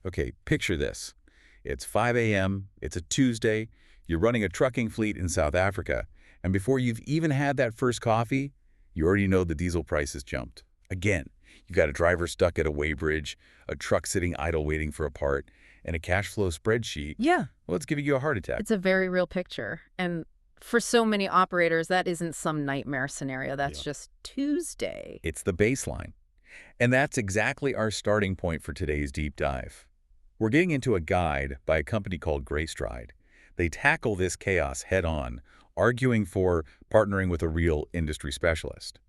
Okay, picture this. It's 5 a.m., it's a Tuesday, you're running a trucking fleet in South Africa, and before you've even had that first coffee, you already know the diesel prices jumped. Again, you've got a driver stuck at a weighbridge, a truck sitting idle waiting for a part, and a cash flow spreadsheet. Yeah. Well, it's giving you a heart attack. It's a very real picture. And for so many operators, that isn't some nightmare scenario. That's just Tuesday. It's the baseline. And that's exactly our starting point for today's deep dive. We're getting into a guide by a company called Greystride. They tackle this chaos head-on, arguing for partnering with a real industry specialist.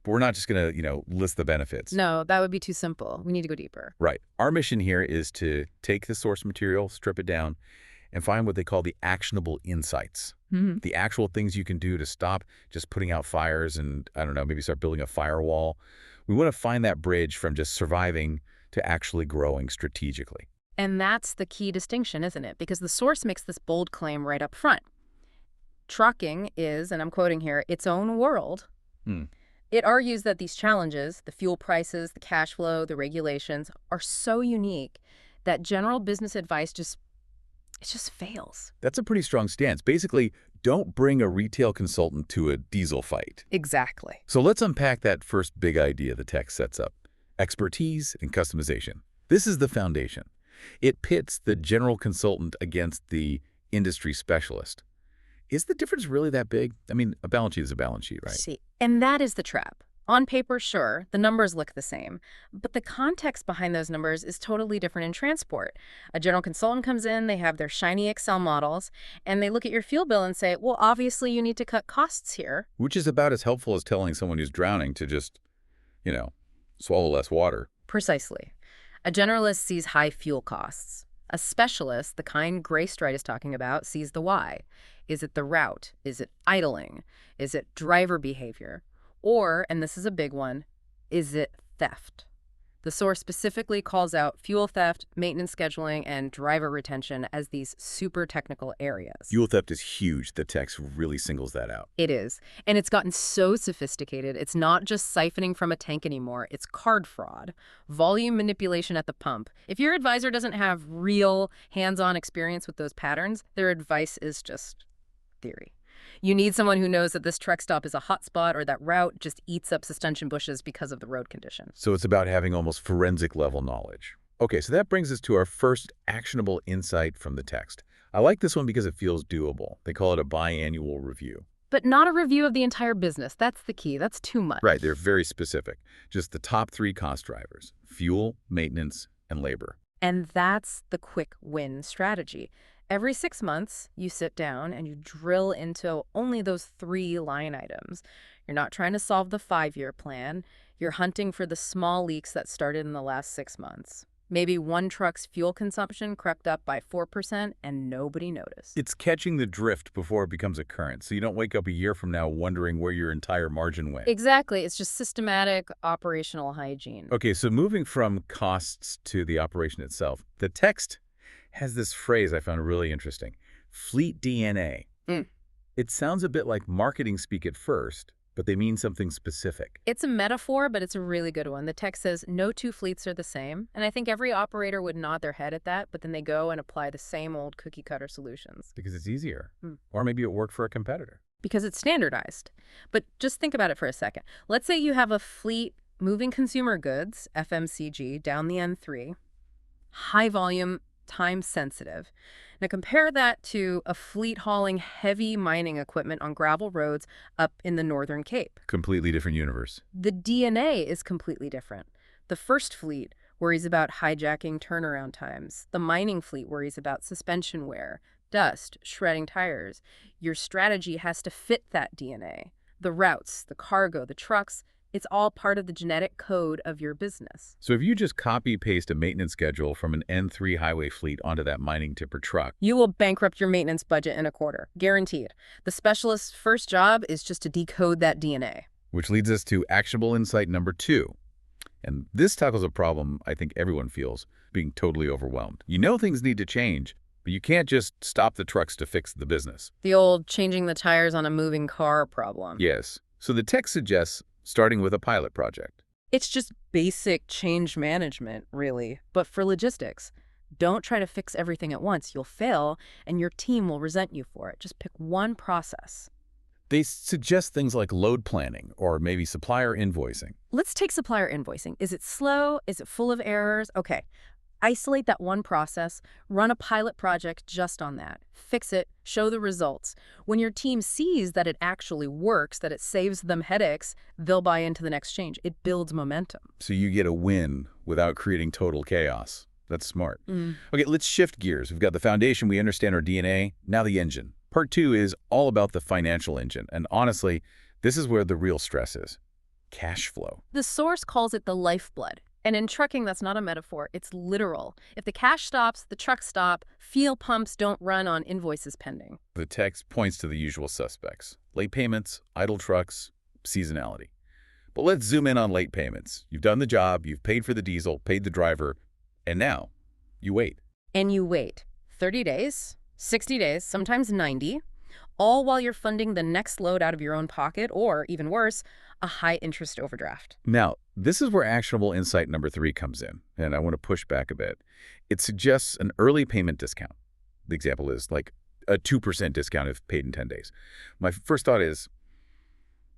But we're not just going to, list the benefits. No, that would be too simple. We need to go deeper. Right. Our mission here is to take the source material, strip it down, and find what they call the actionable insights. The actual things you can do to stop just putting out fires and, I don't know, maybe start building a firewall. We want to find that bridge from just surviving to actually growing strategically. And that's the key distinction, isn't it? Because the source makes this bold claim right up front. Trucking is, and I'm quoting here, its own world. It argues that these challenges, the fuel prices, the cash flow, the regulations, are so unique that general business advice just fails. That's a pretty strong stance. Basically, don't bring a retail consultant to a diesel fight. Exactly. So let's unpack that first big idea the text sets up: expertise and customization. This is the foundation. It pits the general consultant against the industry specialist. Is the difference really that big? I mean, a balance sheet is a balance sheet, right? See, and that is the trap. On paper, sure, the numbers look the same, but the context behind those numbers is totally different in transport. A general consultant comes in, they have their shiny Excel models, and they look at your fuel bill and say, well, obviously you need to cut costs here. Which is about as helpful as telling someone who's drowning to just, swallow less water. Precisely. A generalist sees high fuel costs. A specialist, the kind Greystride is talking about, sees the why. Is it the route? Is it idling? Is it driver behavior? Or, and this is a big one, is it theft? The source specifically calls out fuel theft, maintenance scheduling, and driver retention as these super technical areas. Fuel theft is huge. The text really singles that out. It is. And it's gotten so sophisticated, it's not just siphoning from a tank anymore. It's card fraud, volume manipulation at the pump. If your advisor doesn't have real hands-on experience with those patterns, their advice is just theory. You need someone who knows that this truck stop is a hot spot or that route just eats up suspension bushes because of the road conditions. So it's about having almost forensic level knowledge. Okay, so that brings us to our first actionable insight from the text. I like this one because it feels doable. They call it a biannual review. But not a review of the entire business. That's the key. That's too much. Right, they're very specific. Just the top 3 cost drivers: fuel, maintenance, and labor. And that's the quick win strategy. Every 6 months, you sit down and you drill into only those 3 line items. You're not trying to solve the 5-year plan. You're hunting for the small leaks that started in the last 6 months. Maybe one truck's fuel consumption crept up by 4% and nobody noticed. It's catching the drift before it becomes a current, so you don't wake up a year from now wondering where your entire margin went. Exactly. It's just systematic operational hygiene. Okay, so moving from costs to the operation itself, the text has this phrase I found really interesting: fleet DNA. It sounds a bit like marketing speak at first, but they mean something specific. It's a metaphor, but it's a really good one. The text says no 2 fleets are the same, and I think every operator would nod their head at that, but then they go and apply the same old cookie-cutter solutions. Because it's easier. Or maybe it worked for a competitor. Because it's standardized. But just think about it for a second. Let's say you have a fleet moving consumer goods, FMCG, down the N3, high volume, time sensitive. Now compare that to a fleet hauling heavy mining equipment on gravel roads up in the Northern Cape. Completely different universe. The DNA is completely different. The first fleet worries about hijacking turnaround times. The mining fleet worries about suspension wear, dust, shredding tires. Your strategy has to fit that DNA. The routes, the cargo, the trucks, it's all part of the genetic code of your business. So if you just copy-paste a maintenance schedule from an N3 highway fleet onto that mining tipper truck, you will bankrupt your maintenance budget in a quarter. Guaranteed. The specialist's first job is just to decode that DNA. Which leads us to actionable insight number 2. And this tackles a problem I think everyone feels: being totally overwhelmed. You know things need to change, but you can't just stop the trucks to fix the business. The old changing the tires on a moving car problem. Yes. So the text suggests starting with a pilot project. It's just basic change management, really, but for logistics. Don't try to fix everything at once. You'll fail, and your team will resent you for it. Just pick one process. They suggest things like load planning or maybe supplier invoicing. Let's take supplier invoicing. Is it slow? Is it full of errors? Okay. Isolate that one process, run a pilot project just on that. Fix it, show the results. When your team sees that it actually works, that it saves them headaches, they'll buy into the next change. It builds momentum. So you get a win without creating total chaos. That's smart. Okay, let's shift gears. We've got the foundation, we understand our DNA, now the engine. Part 2 is all about the financial engine. And honestly, this is where the real stress is. Cash flow. The source calls it the lifeblood. And in trucking, that's not a metaphor. It's literal. If the cash stops, the trucks stop. Fuel pumps don't run on invoices pending. The text points to the usual suspects. Late payments, idle trucks, seasonality. But let's zoom in on late payments. You've done the job, you've paid for the diesel, paid the driver, and now you wait. And you wait 30 days, 60 days, sometimes 90, all while you're funding the next load out of your own pocket or, even worse, a high-interest overdraft. Now, this is where actionable insight number 3 comes in, and I want to push back a bit. It suggests an early payment discount. The example is like a 2% discount if paid in 10 days. My first thought is,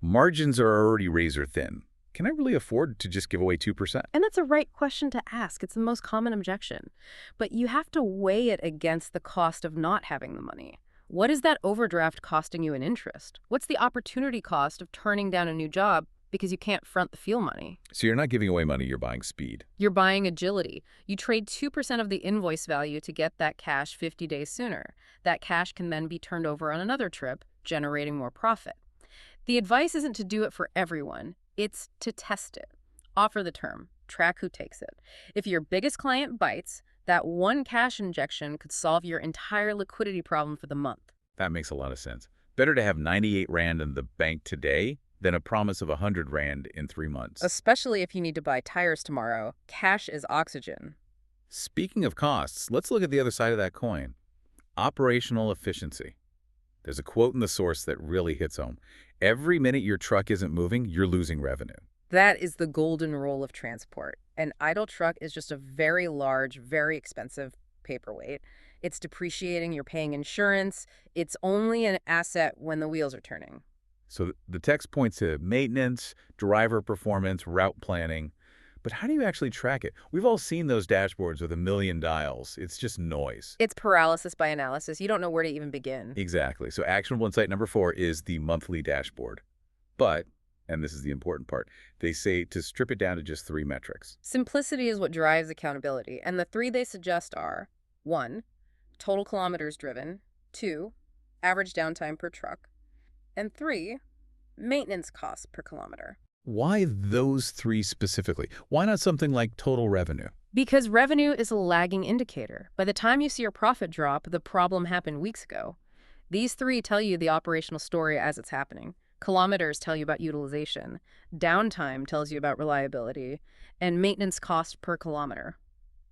margins are already razor thin. Can I really afford to just give away 2%? And that's a right question to ask. It's the most common objection. But you have to weigh it against the cost of not having the money. What is that overdraft costing you in interest? What's the opportunity cost of turning down a new job because you can't front the fuel money? So you're not giving away money, you're buying speed. You're buying agility. You trade 2% of the invoice value to get that cash 50 days sooner. That cash can then be turned over on another trip, generating more profit. The advice isn't to do it for everyone. It's to test it. Offer the term. Track who takes it. If your biggest client bites, that one cash injection could solve your entire liquidity problem for the month. That makes a lot of sense. Better to have 98 Rand in the bank today than a promise of 100 Rand in 3 months. Especially if you need to buy tires tomorrow. Cash is oxygen. Speaking of costs, let's look at the other side of that coin. Operational efficiency. There's a quote in the source that really hits home. Every minute your truck isn't moving, you're losing revenue. That is the golden rule of transport. An idle truck is just a very large, very expensive paperweight. It's depreciating, you're paying insurance. It's only an asset when the wheels are turning. So the text points to maintenance, driver performance, route planning. But how do you actually track it? We've all seen those dashboards with a million dials. It's just noise. It's paralysis by analysis. You don't know where to even begin. Exactly. So actionable insight number 4 is the monthly dashboard. But, and this is the important part, they say to strip it down to just 3 metrics. Simplicity is what drives accountability. And the 3 they suggest are 1, total kilometers driven, 2, average downtime per truck, and 3, maintenance costs per kilometer. Why those 3 specifically? Why not something like total revenue? Because revenue is a lagging indicator. By the time you see your profit drop, the problem happened weeks ago. These 3 tell you the operational story as it's happening. Kilometers tell you about utilization. Downtime tells you about reliability. And maintenance cost per kilometer.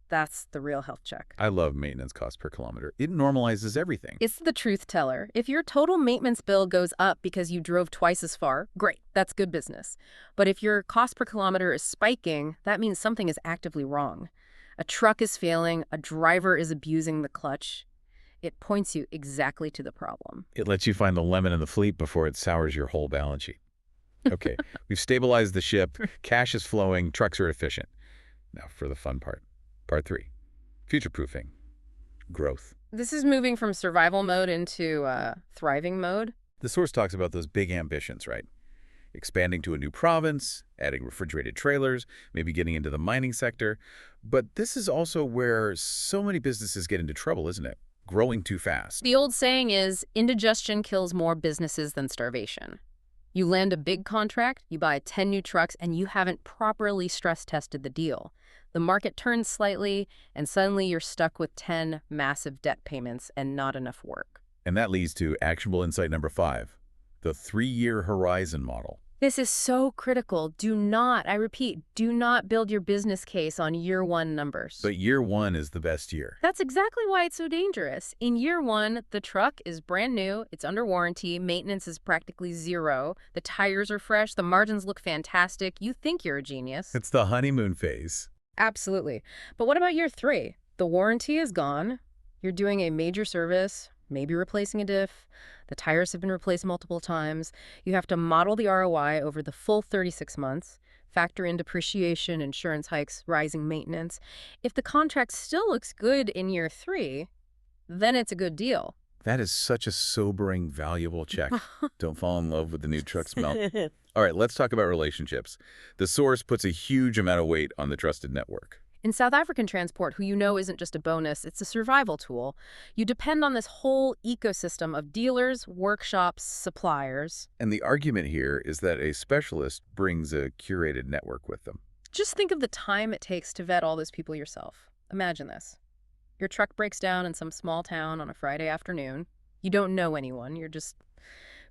That's the real health check. I love maintenance cost per kilometer. It normalizes everything. It's the truth teller. If your total maintenance bill goes up because you drove twice as far, great, that's good business. But if your cost per kilometer is spiking, that means something is actively wrong. A truck is failing, a driver is abusing the clutch. It points you exactly to the problem. It lets you find the lemon in the fleet before it sours your whole balance sheet. Okay, we've stabilized the ship, cash is flowing, trucks are efficient. Now for the fun part. Part 3, future-proofing, growth. This is moving from survival mode into thriving mode. The source talks about those big ambitions, right? Expanding to a new province, adding refrigerated trailers, maybe getting into the mining sector. But this is also where so many businesses get into trouble, isn't it? Growing too fast. The old saying is, indigestion kills more businesses than starvation. You land a big contract, you buy 10 new trucks, and you haven't properly stress-tested the deal. The market turns slightly, and suddenly you're stuck with 10 massive debt payments and not enough work. And that leads to actionable insight number 5, the 3-year horizon model. This is so critical. Do not, I repeat, do not build your business case on year 1 numbers. But year 1 is the best year. That's exactly why it's so dangerous. In year 1, the truck is brand new, it's under warranty, maintenance is practically 0, the tires are fresh, the margins look fantastic. You think you're a genius. It's the honeymoon phase. Absolutely. But what about year 3? the warranty is gone, you're doing a major service, maybe replacing a diff, the tires have been replaced multiple times, you have to model the ROI over the full 36 months, factor in depreciation, insurance hikes, rising maintenance. If the contract still looks good in year 3, then it's a good deal. That is such a sobering, valuable check. Don't fall in love with the new truck smell. All right, let's talk about relationships. The source puts a huge amount of weight on the trusted network. In South African transport, who you know isn't just a bonus, it's a survival tool. You depend on this whole ecosystem of dealers, workshops, suppliers. And the argument here is that a specialist brings a curated network with them. Just think of the time it takes to vet all those people yourself. Imagine this. Your truck breaks down in some small town on a Friday afternoon. You don't know anyone. You're just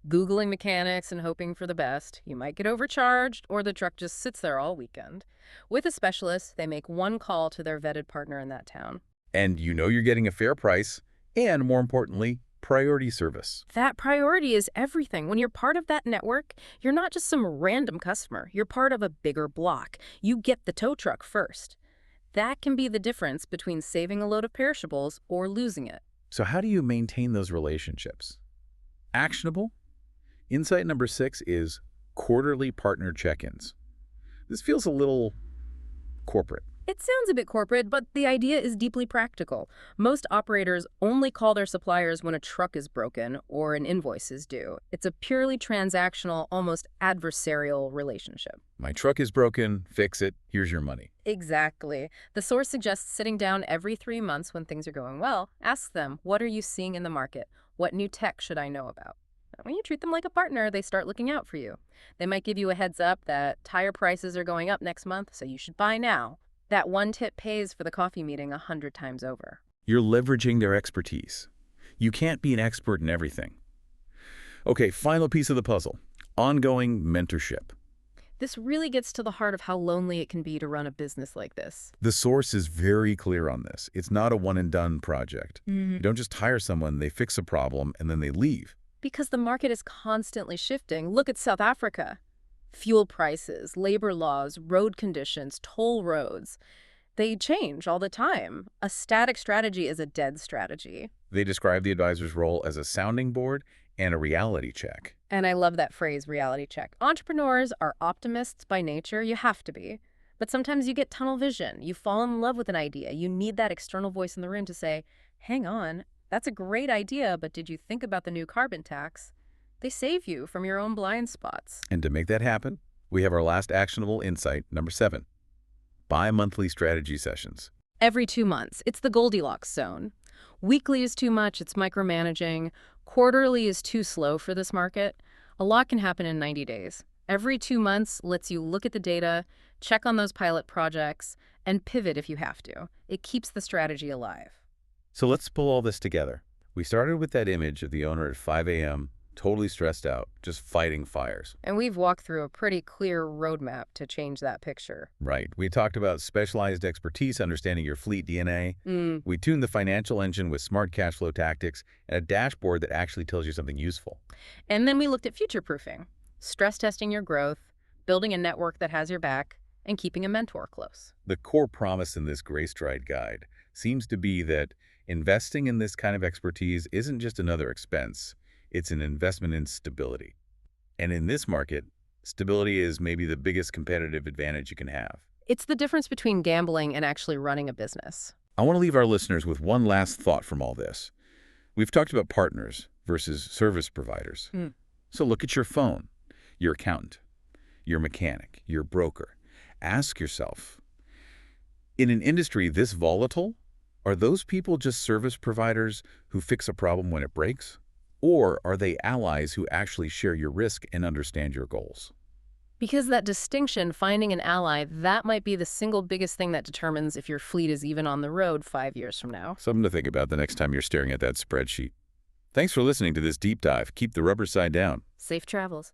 Googling mechanics and hoping for the best. You might get overcharged, or the truck just sits there all weekend. With a specialist, they make one call to their vetted partner in that town. And you know you're getting a fair price, and more importantly, priority service. That priority is everything. When you're part of that network, you're not just some random customer. You're part of a bigger block. You get the tow truck first. That can be the difference between saving a load of perishables or losing it. So how do you maintain those relationships? Actionable? Insight number 6 is quarterly partner check-ins. This feels a little corporate. It sounds a bit corporate, but the idea is deeply practical. Most operators only call their suppliers when a truck is broken or an invoice is due. It's a purely transactional, almost adversarial relationship. My truck is broken, fix it, here's your money. Exactly. The source suggests sitting down every 3 months when things are going well. Ask them, what are you seeing in the market? What new tech should I know about? When you treat them like a partner, they start looking out for you. They might give you a heads up that tire prices are going up next month, so you should buy now. That one tip pays for the coffee meeting 100 times over. You're leveraging their expertise. You can't be an expert in everything. Okay, final piece of the puzzle. Ongoing mentorship. This really gets to the heart of how lonely it can be to run a business like this. The source is very clear on this. It's not a one-and-done project. You don't just hire someone, they fix a problem, and then they leave. Because the market is constantly shifting. Look at South Africa. Fuel prices, labor laws, road conditions, toll roads. They change all the time. A static strategy is a dead strategy. They describe the advisor's role as a sounding board and a reality check. And I love that phrase, reality check. Entrepreneurs are optimists by nature. You have to be. But sometimes you get tunnel vision. You fall in love with an idea. You need that external voice in the room to say, hang on, that's a great idea, but did you think about the new carbon tax? They save you from your own blind spots. And to make that happen, we have our last actionable insight, number 7. Bi-monthly strategy sessions. Every 2 months, it's the Goldilocks zone. Weekly is too much, it's micromanaging. Quarterly is too slow for this market. A lot can happen in 90 days. Every 2 months lets you look at the data, check on those pilot projects, and pivot if you have to. It keeps the strategy alive. So let's pull all this together. We started with that image of the owner at 5 a.m., totally stressed out, just fighting fires. And we've walked through a pretty clear roadmap to change that picture. Right. We talked about specialized expertise, understanding your fleet DNA. We tuned the financial engine with smart cash flow tactics and a dashboard that actually tells you something useful. And then we looked at future-proofing, stress testing your growth, building a network that has your back, and keeping a mentor close. The core promise in this Greystride guide seems to be that investing in this kind of expertise isn't just another expense. It's an investment in stability. And in this market, stability is maybe the biggest competitive advantage you can have. It's the difference between gambling and actually running a business. I want to leave our listeners with one last thought from all this. We've talked about partners versus service providers. So look at your phone, your accountant, your mechanic, your broker. Ask yourself, in an industry this volatile, are those people just service providers who fix a problem when it breaks? Or are they allies who actually share your risk and understand your goals? Because that distinction, finding an ally, that might be the single biggest thing that determines if your fleet is even on the road 5 years from now. Something to think about the next time you're staring at that spreadsheet. Thanks for listening to this deep dive. Keep the rubber side down. Safe travels.